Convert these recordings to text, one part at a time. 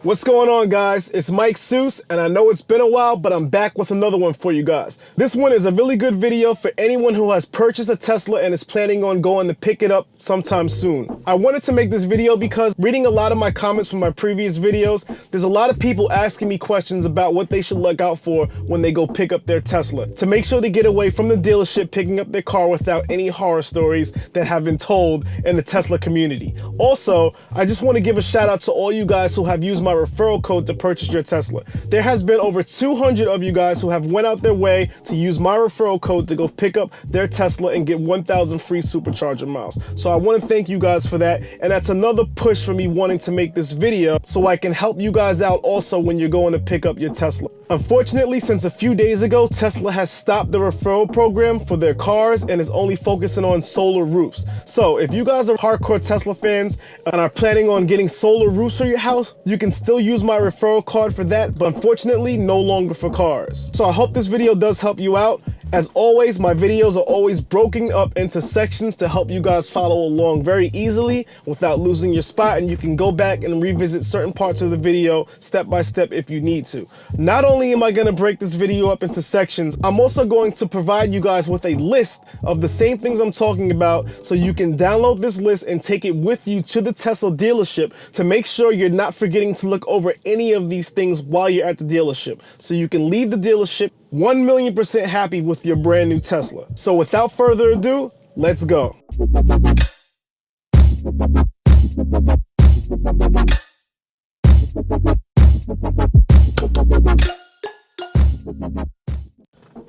What's going on, guys? It's Mike Seuss, and I know it's been a while, but I'm back with another one for you guys. This one is a really good video for anyone who has purchased a Tesla and is planning on going to pick it up sometime soon. I wanted to make this video because reading a lot of my comments from my previous videos, there's a lot of people asking me questions about what they should look out for when they go pick up their Tesla, to make sure they get away from the dealership picking up their car without any horror stories that have been told in the Tesla community. Also, I just want to give a shout out to all you guys who have used my referral code to purchase your Tesla. There has been over 200 of you guys who have went out their way to use my referral code to go pick up their Tesla and get 1,000 free supercharger miles. So I want to thank you guys for that, and that's another push for me wanting to make this video so I can help you guys out also when you're going to pick up your Tesla. Unfortunately, since a few days ago, Tesla has stopped the referral program for their cars and is only focusing on solar roofs. So if you guys are hardcore Tesla fans and are planning on getting solar roofs for your house, you can still use my referral card for that, but unfortunately no longer for cars. So I hope this video does help you out. As always, my videos are always broken up into sections to help you guys follow along very easily without losing your spot, and you can go back and revisit certain parts of the video step by step if you need to. Not only am I going to break this video up into sections, I'm also going to provide you guys with a list of the same things I'm talking about, so you can download this list and take it with you to the Tesla dealership to make sure you're not forgetting to look over any of these things while you're at the dealership, so you can leave the dealership 1,000,000% happy with your brand new Tesla. So without further ado, let's go.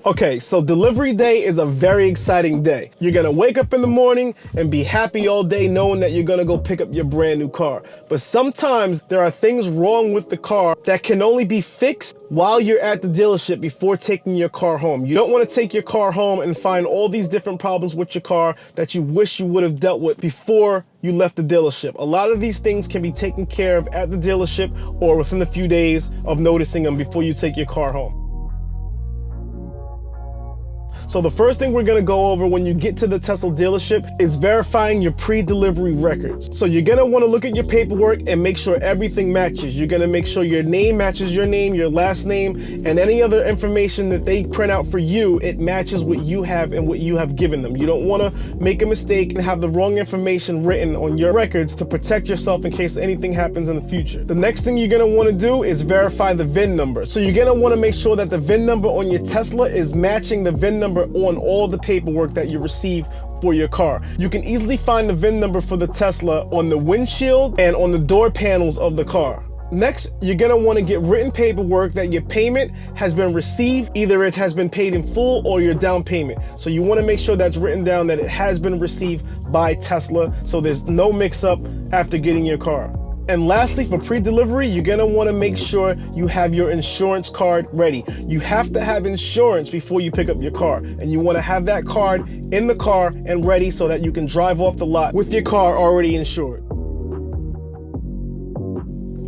Okay, so delivery day is a very exciting day. You're gonna wake up in the morning and be happy all day knowing that you're gonna go pick up your brand new car. But sometimes there are things wrong with the car that can only be fixed while you're at the dealership before taking your car home. You don't want to take your car home and find all these different problems with your car that you wish you would have dealt with before you left the dealership. A lot of these things can be taken care of at the dealership or within a few days of noticing them before you take your car home. So the first thing we're gonna go over when you get to the Tesla dealership is verifying your pre-delivery records. So you're gonna wanna look at your paperwork and make sure everything matches. You're gonna make sure your name matches your name, your last name, and any other information that they print out for you, it matches what you have and what you have given them. You don't wanna make a mistake and have the wrong information written on your records to protect yourself in case anything happens in the future. The next thing you're gonna wanna do is verify the VIN number. So you're gonna wanna make sure that the VIN number on your Tesla is matching the VIN number on all the paperwork that you receive for your car. You can easily find the VIN number for the Tesla on the windshield and on the door panels of the car. Next, you're gonna wanna get written paperwork that your payment has been received. Either it has been paid in full or your down payment. So you wanna make sure that's written down that it has been received by Tesla, so there's no mix up after getting your car. And lastly, for pre-delivery, you're gonna wanna make sure you have your insurance card ready. You have to have insurance before you pick up your car, and you wanna have that card in the car and ready so that you can drive off the lot with your car already insured.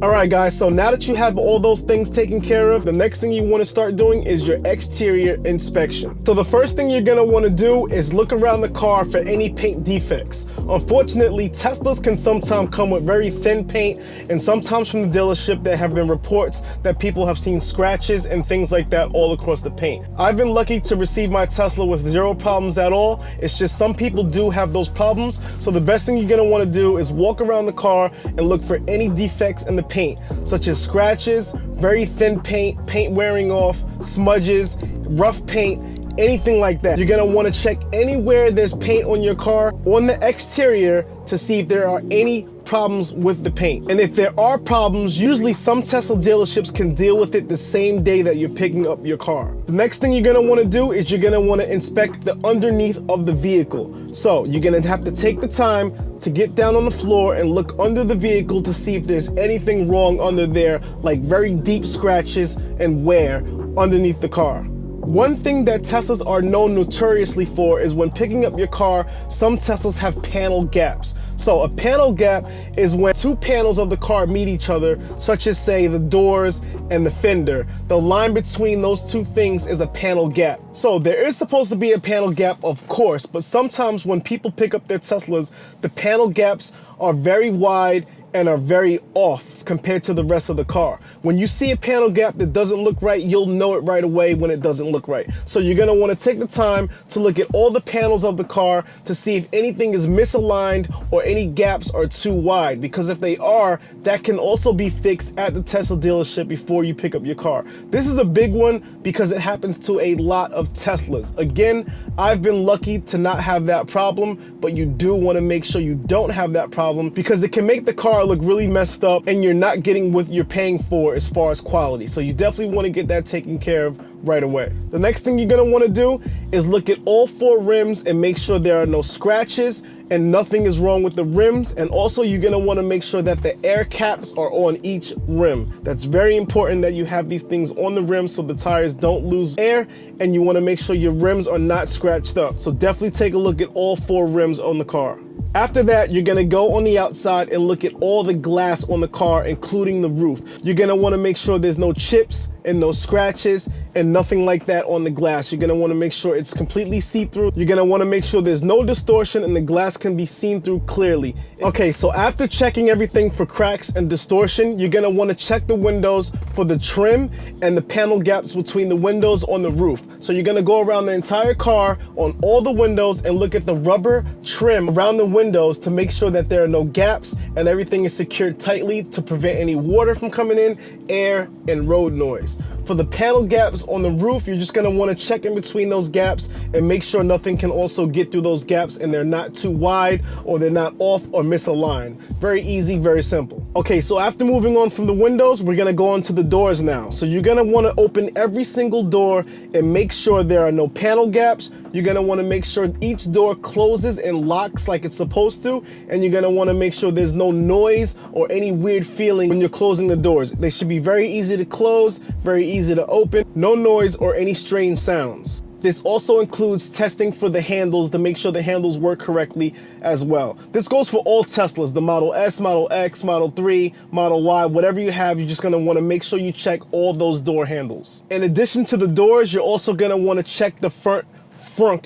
All right, guys, so now that you have all those things taken care of, the next thing you want to start doing is your exterior inspection. So the first thing you're going to want to do is look around the car for any paint defects. Unfortunately, Teslas can sometimes come with very thin paint, and sometimes from the dealership there have been reports that people have seen scratches and things like that all across the paint. I've been lucky to receive my Tesla with zero problems at all. It's just some people do have those problems. So the best thing you're going to want to do is walk around the car and look for any defects in the paint, such as scratches, very thin paint, paint wearing off, smudges, rough paint, anything like that. You're gonna wanna check anywhere there's paint on your car on the exterior to see if there are any problems with the paint. And if there are problems, usually some Tesla dealerships can deal with it the same day that you're picking up your car. The next thing you're gonna wanna do is you're gonna wanna inspect the underneath of the vehicle. So you're gonna have to take the time to get down on the floor and look under the vehicle to see if there's anything wrong under there, like very deep scratches and wear underneath the car. One thing that Teslas are known notoriously for is when picking up your car, some Teslas have panel gaps. So a panel gap is when two panels of the car meet each other, such as say the doors and the fender. The line between those two things is a panel gap. So there is supposed to be a panel gap, of course, but sometimes when people pick up their Teslas, the panel gaps are very wide and are very off off compared to the rest of the car. When you see a panel gap that doesn't look right, you'll know it right away when it doesn't look right. So you're gonna wanna take the time to look at all the panels of the car to see if anything is misaligned or any gaps are too wide, because if they are, that can also be fixed at the Tesla dealership before you pick up your car. This is a big one because it happens to a lot of Teslas. Again, I've been lucky to not have that problem, but you do wanna make sure you don't have that problem because it can make the car look really messed up and you're not getting what you're paying for as far as quality. So you definitely wanna get that taken care of right away. The next thing you're gonna wanna do is look at all 4 rims and make sure there are no scratches and nothing is wrong with the rims. And also you're gonna wanna make sure that the air caps are on each rim. That's very important that you have these things on the rim so the tires don't lose air, and you wanna make sure your rims are not scratched up. So definitely take a look at all 4 rims on the car. After that, you're gonna go on the outside and look at all the glass on the car, including the roof. You're gonna wanna make sure there's no chips and no scratches and nothing like that on the glass. You're gonna wanna make sure it's completely see-through. You're gonna wanna make sure there's no distortion and the glass can be seen through clearly. Okay, so after checking everything for cracks and distortion, you're gonna wanna check the windows for the trim and the panel gaps between the windows on the roof. So you're gonna go around the entire car on all the windows and look at the rubber trim around the windows to make sure that there are no gaps and everything is secured tightly to prevent any water from coming in, air, and road noise. For the panel gaps on the roof, you're just gonna wanna check in between those gaps and make sure nothing can also get through those gaps and they're not too wide or they're not off or misaligned. Very easy, very simple. Okay, so after moving on from the windows, we're gonna go on to the doors now. So you're gonna wanna open every single door and make sure there are no panel gaps. You're gonna wanna make sure each door closes and locks like it's supposed to, and you're gonna wanna make sure there's no noise or any weird feeling when you're closing the doors. They should be very easy to close, very easy to open, no noise or any strange sounds. This also includes testing for the handles to make sure the handles work correctly as well. This goes for all Teslas, the Model S, Model X, Model 3, Model Y, whatever you have, you're just gonna wanna make sure you check all those door handles. In addition to the doors, you're also gonna wanna check the front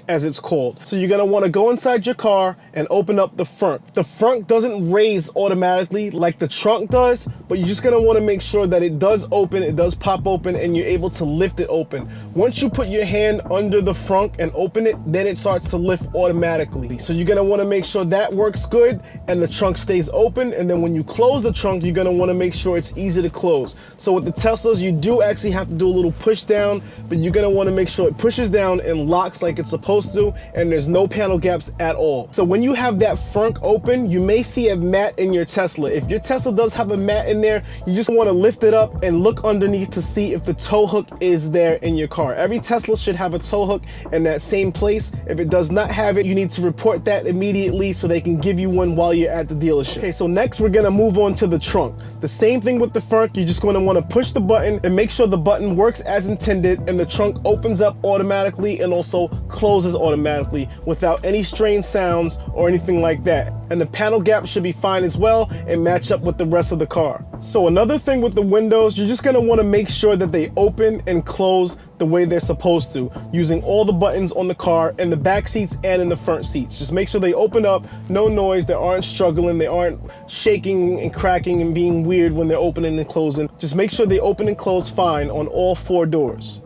as it's called. So you're gonna wanna go inside your car and open up the front. The front doesn't raise automatically like the trunk does, but you're just gonna wanna make sure that it does open, it does pop open, and you're able to lift it open. Once you put your hand under the front and open it, then it starts to lift automatically. So you're gonna wanna make sure that works good and the trunk stays open, and then when you close the trunk, you're gonna wanna make sure it's easy to close. So with the Teslas, you do actually have to do a little push down, but you're gonna wanna make sure it pushes down and locks like it's supposed to, and there's no panel gaps at all. So when you have that front open, you may see a mat in your Tesla. If your Tesla does have a mat in there, you just want to lift it up and look underneath to see if the tow hook is there in your car. Every Tesla should have a tow hook in that same place. If it does not have it, you need to report that immediately so they can give you one while you're at the dealership. Okay, so next we're gonna move on to the trunk. The same thing with the front. You're just gonna want to push the button and make sure the button works as intended and the trunk opens up automatically and also closes automatically without any strange sounds or anything like that. And the panel gap should be fine as well and match up with the rest of the car. So another thing with the windows, you're just gonna wanna make sure that they open and close the way they're supposed to, using all the buttons on the car in the back seats and in the front seats. Just make sure they open up, no noise, they aren't struggling, they aren't shaking and cracking and being weird when they're opening and closing. Just make sure they open and close fine on all 4 doors.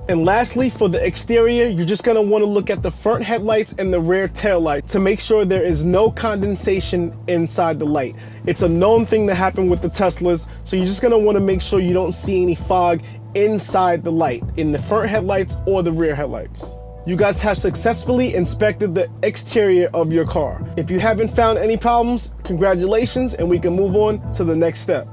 And lastly, for the exterior, you're just gonna wanna look at the front headlights and the rear tail light to make sure there is no condensation inside the light. It's a known thing to happen with the Teslas, so you're just gonna wanna make sure you don't see any fog inside the light, in the front headlights or the rear headlights. You guys have successfully inspected the exterior of your car. If you haven't found any problems, congratulations, and we can move on to the next step.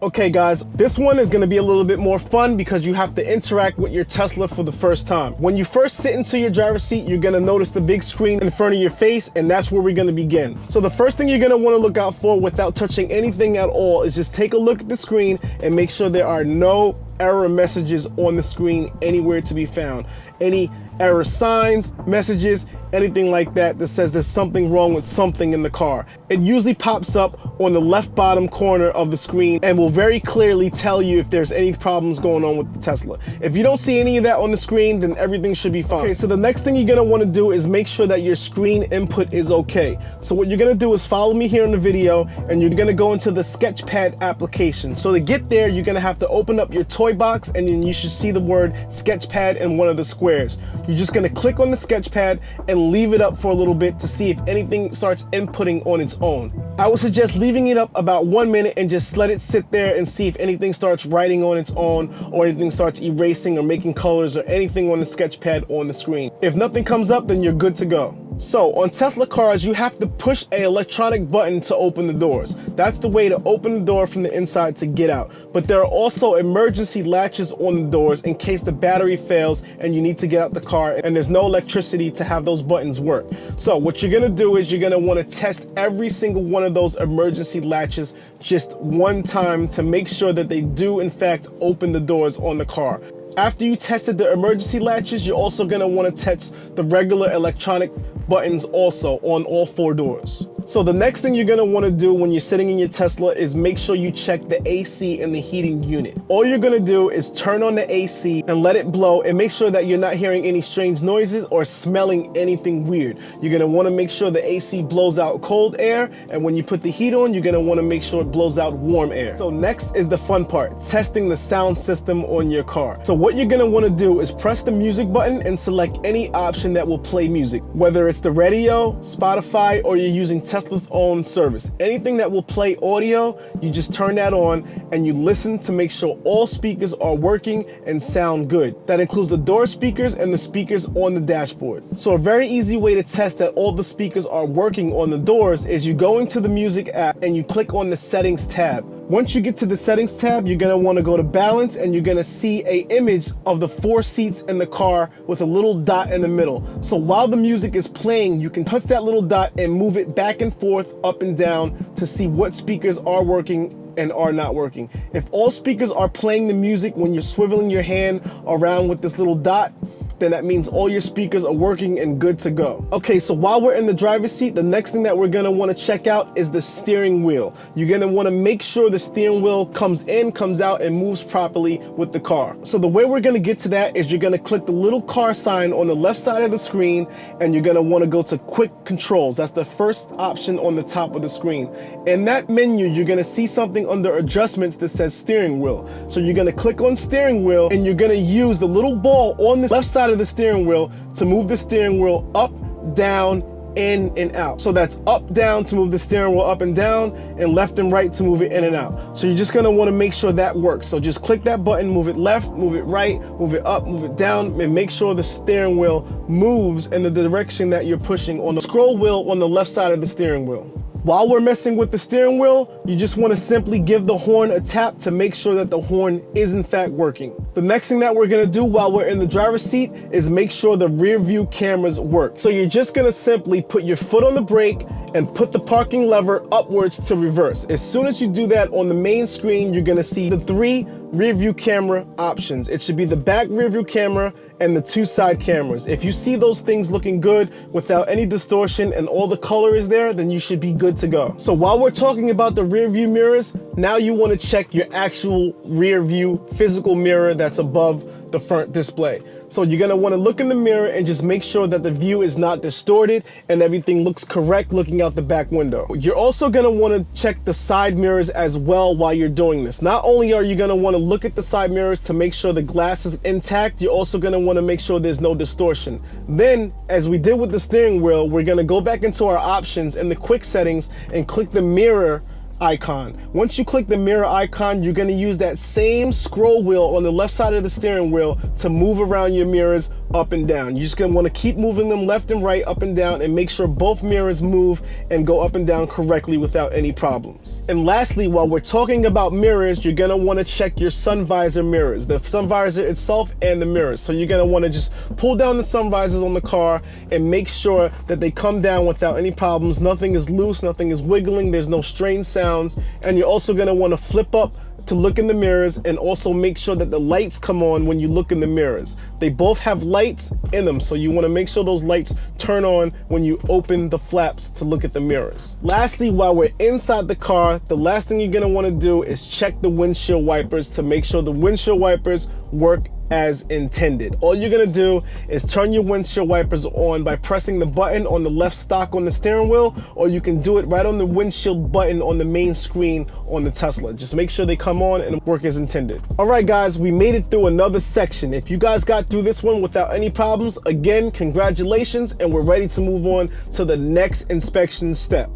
Okay guys, this one is gonna be a little bit more fun because you have to interact with your Tesla for the first time. When you first sit into your driver's seat, you're gonna notice the big screen in front of your face, and that's where we're gonna begin. So the first thing you're gonna wanna look out for without touching anything at all is just take a look at the screen and make sure there are no error messages on the screen anywhere to be found. any error signs, messages, anything like that that says there's something wrong with something in the car. It usually pops up on the left bottom corner of the screen and will very clearly tell you if there's any problems going on with the Tesla. If you don't see any of that on the screen, then everything should be fine. Okay, so the next thing you're gonna wanna do is make sure that your screen input is okay. So what you're gonna do is follow me here in the video, and you're gonna go into the Sketchpad application. So to get there, you're gonna have to open up your toy box, and then you should see the word Sketchpad in one of the squares. You're just gonna click on the Sketchpad and leave it up for a little bit to see if anything starts inputting on its own. I would suggest leaving it up about 1 minute and just let it sit there and see if anything starts writing on its own, or anything starts erasing or making colors or anything on the Sketchpad on the screen. If nothing comes up, then you're good to go. So on Tesla cars, you have to push an electronic button to open the doors. That's the way to open the door from the inside to get out. But there are also emergency latches on the doors in case the battery fails and you need to get out the car and there's no electricity to have those buttons work. So what you're gonna do is you're gonna wanna test every single one of those emergency latches just one time to make sure that they do in fact open the doors on the car. After you tested the emergency latches, you're also gonna wanna test the regular electronic buttons also on all 4 doors. So the next thing you're gonna wanna do when you're sitting in your Tesla is make sure you check the AC and the heating unit. All you're gonna do is turn on the AC and let it blow, and make sure that you're not hearing any strange noises or smelling anything weird. You're gonna wanna make sure the AC blows out cold air, and when you put the heat on, you're gonna wanna make sure it blows out warm air. So next is the fun part, testing the sound system on your car. So what you're gonna wanna do is press the music button and select any option that will play music, whether it's the radio, Spotify, or you're using Tesla's own service. Anything that will play audio, you just turn that on and you listen to make sure all speakers are working and sound good. That includes the door speakers and the speakers on the dashboard. So a very easy way to test that all the speakers are working on the doors is you go into the music app and you click on the settings tab. Once you get to the settings tab, you're gonna wanna go to balance, and you're gonna see an image of the 4 seats in the car with a little dot in the middle. So while the music is playing, you can touch that little dot and move it back and forth, up and down, to see what speakers are working and are not working. If all speakers are playing the music when you're swiveling your hand around with this little dot, then that means all your speakers are working and good to go. Okay, so while we're in the driver's seat, the next thing that we're gonna wanna check out is the steering wheel. You're gonna wanna make sure the steering wheel comes in, comes out, and moves properly with the car. So the way we're gonna get to that is you're gonna click the little car sign on the left side of the screen, and you're gonna wanna go to quick controls. That's the first option on the top of the screen. In that menu, you're gonna see something under adjustments that says steering wheel. So you're gonna click on steering wheel, and you're gonna use the little ball on the left side of the steering wheel to move the steering wheel up, down, in, and out. So that's up, down to move the steering wheel up and down, and left and right to move it in and out. So you're just gonna wanna make sure that works. So just click that button, move it left, move it right, move it up, move it down, and make sure the steering wheel moves in the direction that you're pushing on the scroll wheel on the left side of the steering wheel. While we're messing with the steering wheel, you just want to simply give the horn a tap to make sure that the horn is in fact working. The next thing that we're going to do while we're in the driver's seat is make sure the rear view cameras work. So you're just going to simply put your foot on the brake and put the parking lever upwards to reverse. As soon as you do that, on the main screen, you're going to see the 3 rear view camera options. It should be the back rear view camera and the 2 side cameras. If you see those things looking good without any distortion and all the color is there, then you should be good to go. So while we're talking about the rear view mirrors, now you want to check your actual rear view physical mirror that's above the front display. So you're gonna wanna look in the mirror and just make sure that the view is not distorted and everything looks correct looking out the back window. You're also gonna wanna check the side mirrors as well while you're doing this. Not only are you gonna wanna look at the side mirrors to make sure the glass is intact, you're also gonna wanna make sure there's no distortion. Then, as we did with the steering wheel, we're gonna go back into our options in the quick settings and click the mirror icon. Once you click the mirror icon, you're going to use that same scroll wheel on the left side of the steering wheel to move around your mirrors up and down. You're just going to want to keep moving them left and right, up and down, and make sure both mirrors move and go up and down correctly without any problems. And lastly, while we're talking about mirrors, you're going to want to check your sun visor mirrors, the sun visor itself and the mirrors. So you're going to want to just pull down the sun visors on the car and make sure that they come down without any problems. Nothing is loose, nothing is wiggling, there's no strange sounds. And you're also going to want to flip up to look in the mirrors, and also make sure that the lights come on when you look in the mirrors. They both have lights in them, so you want to make sure those lights turn on when you open the flaps to look at the mirrors. Lastly, while we're inside the car, the last thing you're going to want to do is check the windshield wipers to make sure the windshield wipers work as intended. All you're gonna do is turn your windshield wipers on by pressing the button on the left stalk on the steering wheel, or you can do it right on the windshield button on the main screen on the Tesla. Just make sure they come on and work as intended. All right, guys, we made it through another section. If you guys got through this one without any problems, again, congratulations, and we're ready to move on to the next inspection step.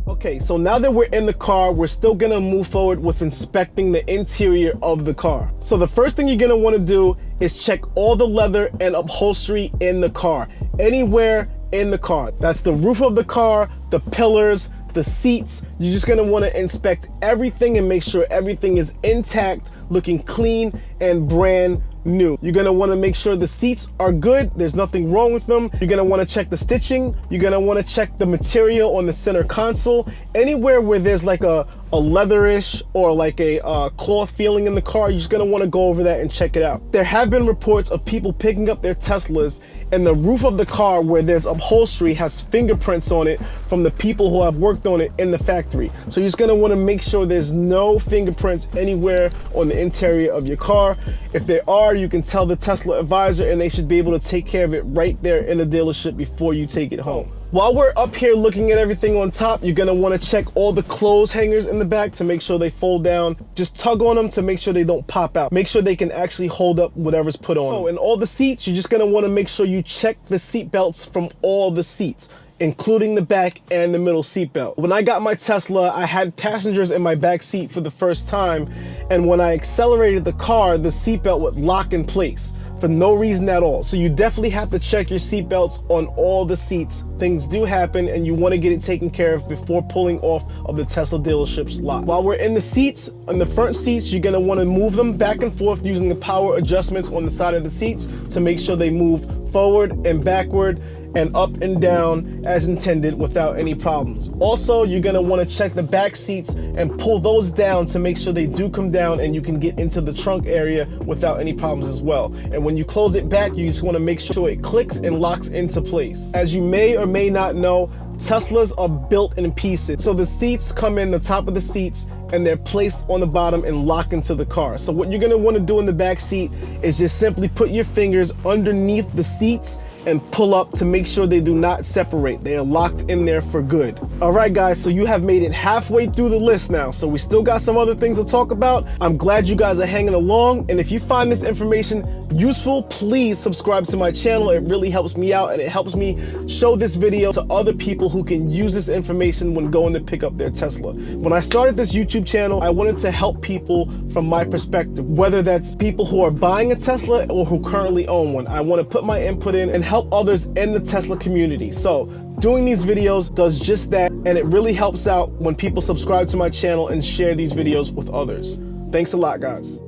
Okay, so now that we're in the car, we're still gonna move forward with inspecting the interior of the car. So the first thing you're gonna wanna do is check all the leather and upholstery in the car, anywhere in the car. That's the roof of the car, the pillars, the seats. You're just gonna wanna inspect everything and make sure everything is intact, looking clean and brand new. You're gonna wanna make sure the seats are good, there's nothing wrong with them. You're gonna wanna check the stitching. You're gonna wanna check the material on the center console. Anywhere where there's like a leatherish or like a cloth feeling in the car, you're just gonna wanna go over that and check it out. There have been reports of people picking up their Teslas and the roof of the car where there's upholstery has fingerprints on it from the people who have worked on it in the factory. So you're just gonna wanna make sure there's no fingerprints anywhere on the interior of your car. If there are, you can tell the Tesla advisor and they should be able to take care of it right there in the dealership before you take it home. While we're up here looking at everything on top, you're gonna wanna check all the clothes hangers in the back to make sure they fold down. Just tug on them to make sure they don't pop out. Make sure they can actually hold up whatever's put on. So in all the seats, you're just gonna wanna make sure you check the seat belts from all the seats, including the back and the middle seat belt. When I got my Tesla, I had passengers in my back seat for the first time, and when I accelerated the car, the seat belt would lock in place for no reason at all. So you definitely have to check your seat belts on all the seats. Things do happen and you wanna get it taken care of before pulling off of the Tesla dealership's lot. While we're in the seats, on the front seats, you're gonna wanna move them back and forth using the power adjustments on the side of the seats to make sure they move forward and backward and up and down as intended without any problems. Also, you're gonna wanna check the back seats and pull those down to make sure they do come down and you can get into the trunk area without any problems as well. And when you close it back, you just wanna make sure it clicks and locks into place. As you may or may not know, Teslas are built in pieces. So the seats come in the top of the seats and they're placed on the bottom and lock into the car. So what you're gonna wanna do in the back seat is just simply put your fingers underneath the seats and pull up to make sure they do not separate. They are locked in there for good. All right, guys, so you have made it halfway through the list now. So we still got some other things to talk about. I'm glad you guys are hanging along. And if you find this information useful, please subscribe to my channel. It really helps me out and it helps me show this video to other people who can use this information when going to pick up their Tesla. When I started this YouTube channel, I wanted to help people from my perspective, whether that's people who are buying a Tesla or who currently own one. I want to put my input in and help others in the Tesla community. So doing these videos does just that, and it really helps out when people subscribe to my channel and share these videos with others. Thanks a lot, guys.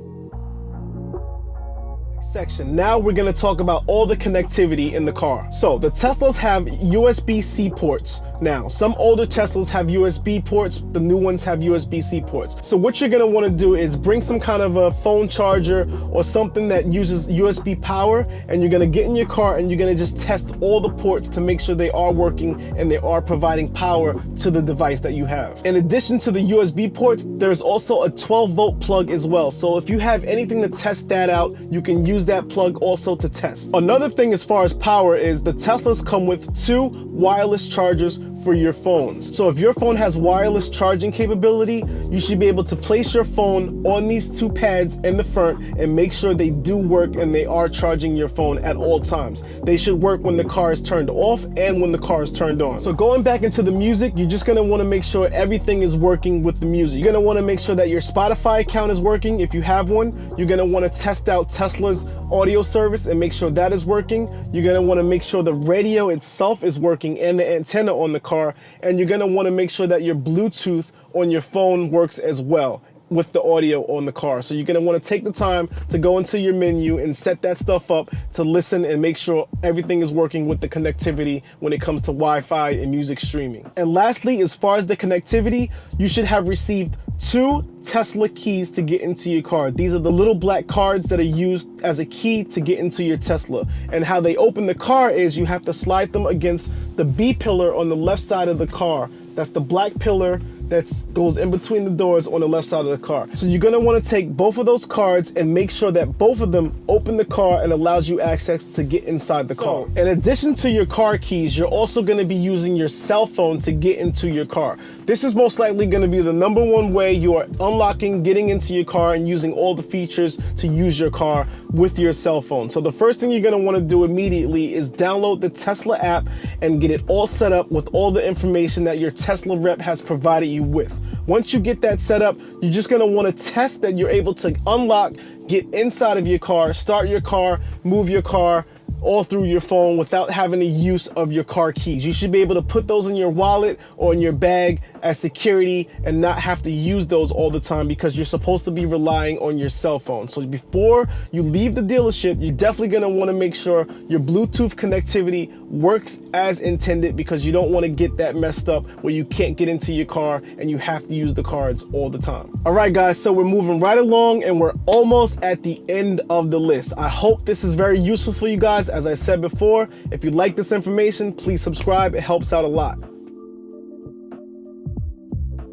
Section. Now we're going to talk about all the connectivity in the car. So the Teslas have USB-C ports. Now, some older Teslas have USB ports, the new ones have USB-C ports. So what you're gonna wanna do is bring some kind of a phone charger or something that uses USB power, and you're gonna get in your car and you're gonna just test all the ports to make sure they are working and they are providing power to the device that you have. In addition to the USB ports, there's also a 12-volt plug as well. So if you have anything to test that out, you can use that plug also to test. Another thing as far as power is the Teslas come with 2 wireless chargers for your phones. So if your phone has wireless charging capability, you should be able to place your phone on these 2 pads in the front and make sure they do work and they are charging your phone at all times. They should work when the car is turned off and when the car is turned on. So going back into the music, you're just gonna wanna make sure everything is working with the music. You're gonna wanna make sure that your Spotify account is working if you have one. You're gonna wanna test out Tesla's audio service and make sure that is working. You're gonna wanna make sure the radio itself is working and the antenna on the car, and you're gonna wanna make sure that your Bluetooth on your phone works as well with the audio on the car. So you're gonna wanna take the time to go into your menu and set that stuff up to listen and make sure everything is working with the connectivity when it comes to Wi-Fi and music streaming. And lastly, as far as the connectivity, you should have received 2 Tesla keys to get into your car. These are the little black cards that are used as a key to get into your Tesla. And how they open the car is you have to slide them against the B pillar on the left side of the car. That's the black pillar that goes in between the doors on the left side of the car. So you're gonna wanna take both of those cards and make sure that both of them open the car and allows you access to get inside the car. In addition to your car keys, you're also gonna be using your cell phone to get into your car. This is most likely gonna be the #1 way you are unlocking, getting into your car and using all the features to use your car with your cell phone. So the first thing you're gonna wanna do immediately is download the Tesla app and get it all set up with all the information that your Tesla rep has provided you with. Once you get that set up, you're just gonna wanna test that you're able to unlock, get inside of your car, start your car, move your car, all through your phone without having the use of your car keys. You should be able to put those in your wallet or in your bag as security and not have to use those all the time because you're supposed to be relying on your cell phone. So before you leave the dealership, you're definitely gonna wanna make sure your Bluetooth connectivity works as intended because you don't wanna get that messed up where you can't get into your car and you have to use the cards all the time. All right, guys, so we're moving right along and we're almost at the end of the list. I hope this is very useful for you guys. As I said before, if you like this information, please subscribe. It helps out a lot.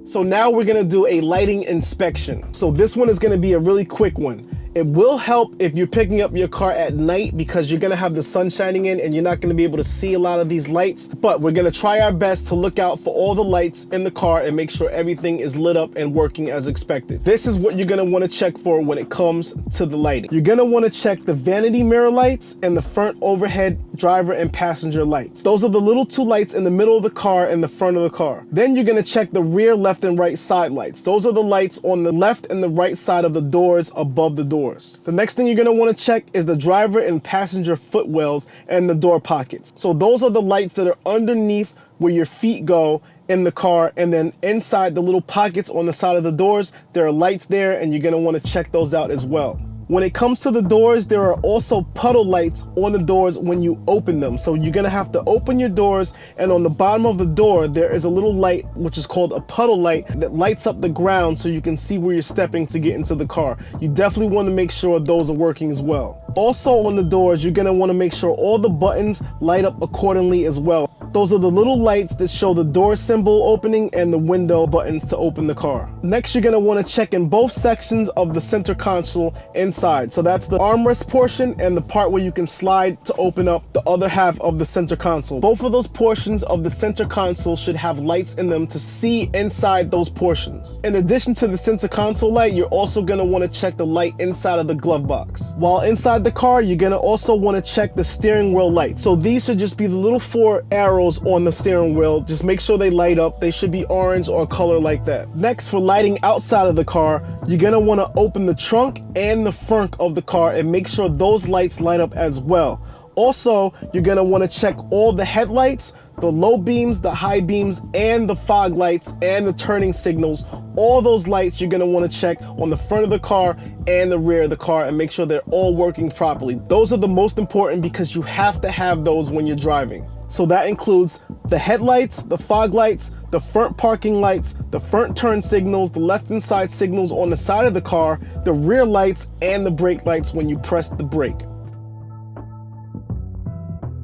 So now we're gonna do a lighting inspection. So this one is gonna be a really quick one. It will help if you're picking up your car at night because you're gonna have the sun shining in and you're not gonna be able to see a lot of these lights, but we're gonna try our best to look out for all the lights in the car and make sure everything is lit up and working as expected. This is what you're gonna wanna check for when it comes to the lighting. You're gonna wanna check the vanity mirror lights and the front overhead driver and passenger lights. Those are the little 2 lights in the middle of the car and the front of the car. Then you're gonna check the rear left and right side lights. Those are the lights on the left and the right side of the doors above the door. The next thing you're gonna wanna check is the driver and passenger footwells and the door pockets. So those are the lights that are underneath where your feet go in the car, and then inside the little pockets on the side of the doors, there are lights there and you're gonna wanna check those out as well. When it comes to the doors, there are also puddle lights on the doors when you open them. So you're gonna have to open your doors, and on the bottom of the door, there is a little light, which is called a puddle light, that lights up the ground so you can see where you're stepping to get into the car. You definitely wanna make sure those are working as well. Also on the doors, you're gonna wanna make sure all the buttons light up accordingly as well. Those are the little lights that show the door symbol opening and the window buttons to open the car. Next, you're gonna wanna check in both sections of the center console inside. So that's the armrest portion and the part where you can slide to open up the other half of the center console. Both of those portions of the center console should have lights in them to see inside those portions. In addition to the center console light, you're also gonna wanna check the light inside of the glove box. While inside the car, you're gonna also wanna check the steering wheel light. So these should just be the little 4 arrows on the steering wheel. Just make sure they light up. They should be orange or color like that. Next, for lighting outside of the car, you're gonna wanna open the trunk and the front of the car and make sure those lights light up as well. Also, you're gonna wanna check all the headlights, the low beams, the high beams, and the fog lights and the turning signals. All those lights you're gonna wanna check on the front of the car and the rear of the car and make sure they're all working properly. Those are the most important because you have to have those when you're driving. So that includes the headlights, the fog lights, the front parking lights, the front turn signals, the left and side signals on the side of the car, the rear lights, and the brake lights when you press the brake.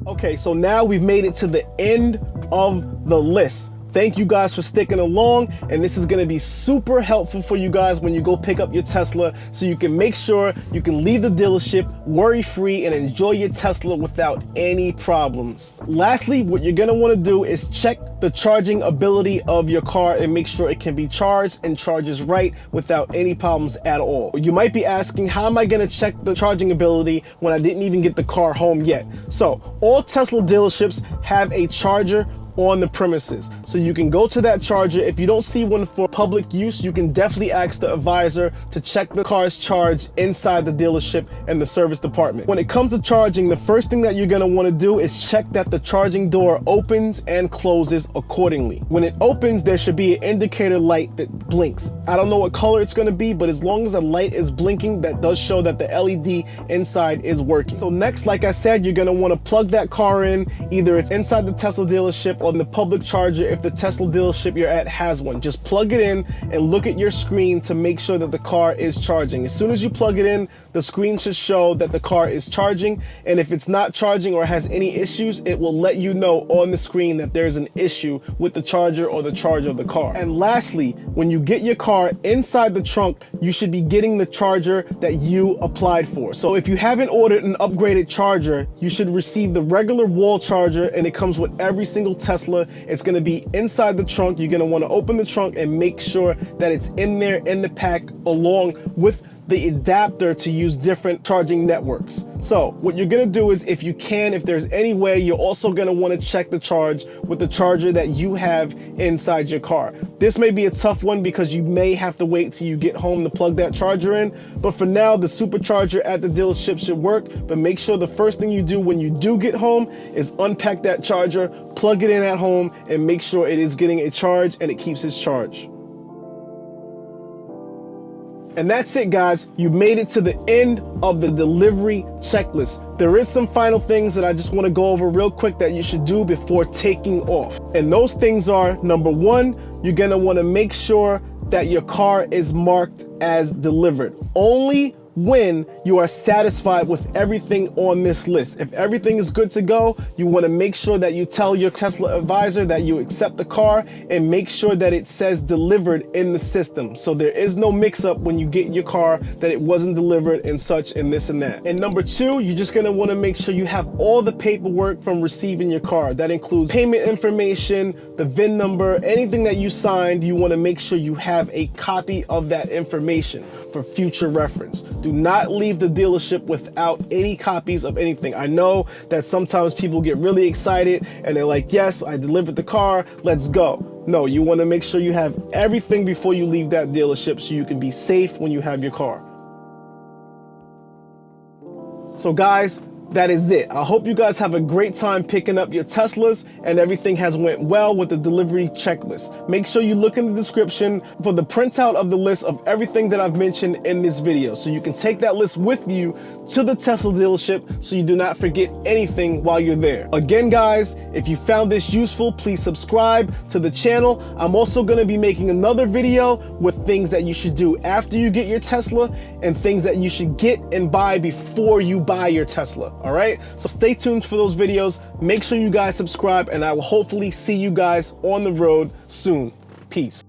Okay, so now we've made it to the end of the list. Thank you guys for sticking along, and this is gonna be super helpful for you guys when you go pick up your Tesla, so you can make sure you can leave the dealership worry-free and enjoy your Tesla without any problems. Lastly, what you're gonna wanna do is check the charging ability of your car and make sure it can be charged and charges right without any problems at all. You might be asking, how am I gonna check the charging ability when I didn't even get the car home yet? So, all Tesla dealerships have a charger on the premises. So you can go to that charger. If you don't see one for public use, you can definitely ask the advisor to check the car's charge inside the dealership and the service department. When it comes to charging, the first thing that you're gonna wanna do is check that the charging door opens and closes accordingly. When it opens, there should be an indicator light that blinks. I don't know what color it's gonna be, but as long as a light is blinking, that does show that the LED inside is working. So next, like I said, you're gonna wanna plug that car in. Either it's inside the Tesla dealership or on the public charger if the Tesla dealership you're at has one. Just plug it in and look at your screen to make sure that the car is charging. As soon as you plug it in, the screen should show that the car is charging, and if it's not charging or has any issues, it will let you know on the screen that there's an issue with the charger or the charge of the car. And lastly, when you get your car inside the trunk, you should be getting the charger that you applied for. So if you haven't ordered an upgraded charger, you should receive the regular wall charger, and it comes with every single Tesla. It's gonna be inside the trunk. You're gonna wanna open the trunk and make sure that it's in there in the pack along with the adapter to use different charging networks. So what you're gonna do is, if you can, if there's any way, you're also gonna wanna check the charge with the charger that you have inside your car. This may be a tough one because you may have to wait till you get home to plug that charger in, but for now, the supercharger at the dealership should work. But make sure the first thing you do when you do get home is unpack that charger, plug it in at home, and make sure it is getting a charge and it keeps its charge. And that's it, guys. You made it to the end of the delivery checklist. There is some final things that I just want to go over real quick that you should do before taking off. And those things are, number one, you're going to want to make sure that your car is marked as delivered. Only when you are satisfied with everything on this list. If everything is good to go, you want to make sure that you tell your Tesla advisor that you accept the car, and make sure that it says delivered in the system. So there is no mix up when you get your car that it wasn't delivered and such and this and that. And number two, you're just going to want to make sure you have all the paperwork from receiving your car. That includes payment information, the VIN number, anything that you signed. You want to make sure you have a copy of that information for future reference. Do not leave the dealership without any copies of anything. I know that sometimes people get really excited and they're like, yes, I delivered the car, let's go. No, you want to make sure you have everything before you leave that dealership so you can be safe when you have your car. So guys, that is it. I hope you guys have a great time picking up your Teslas and everything has went well with the delivery checklist. Make sure you look in the description for the printout of the list of everything that I've mentioned in this video, so you can take that list with you to the Tesla dealership so you do not forget anything while you're there. Again, guys, if you found this useful, please subscribe to the channel. I'm also going to be making another video with things that you should do after you get your Tesla and things that you should get and buy before you buy your Tesla. All right, so stay tuned for those videos. Make sure you guys subscribe, and I will hopefully see you guys on the road soon. Peace.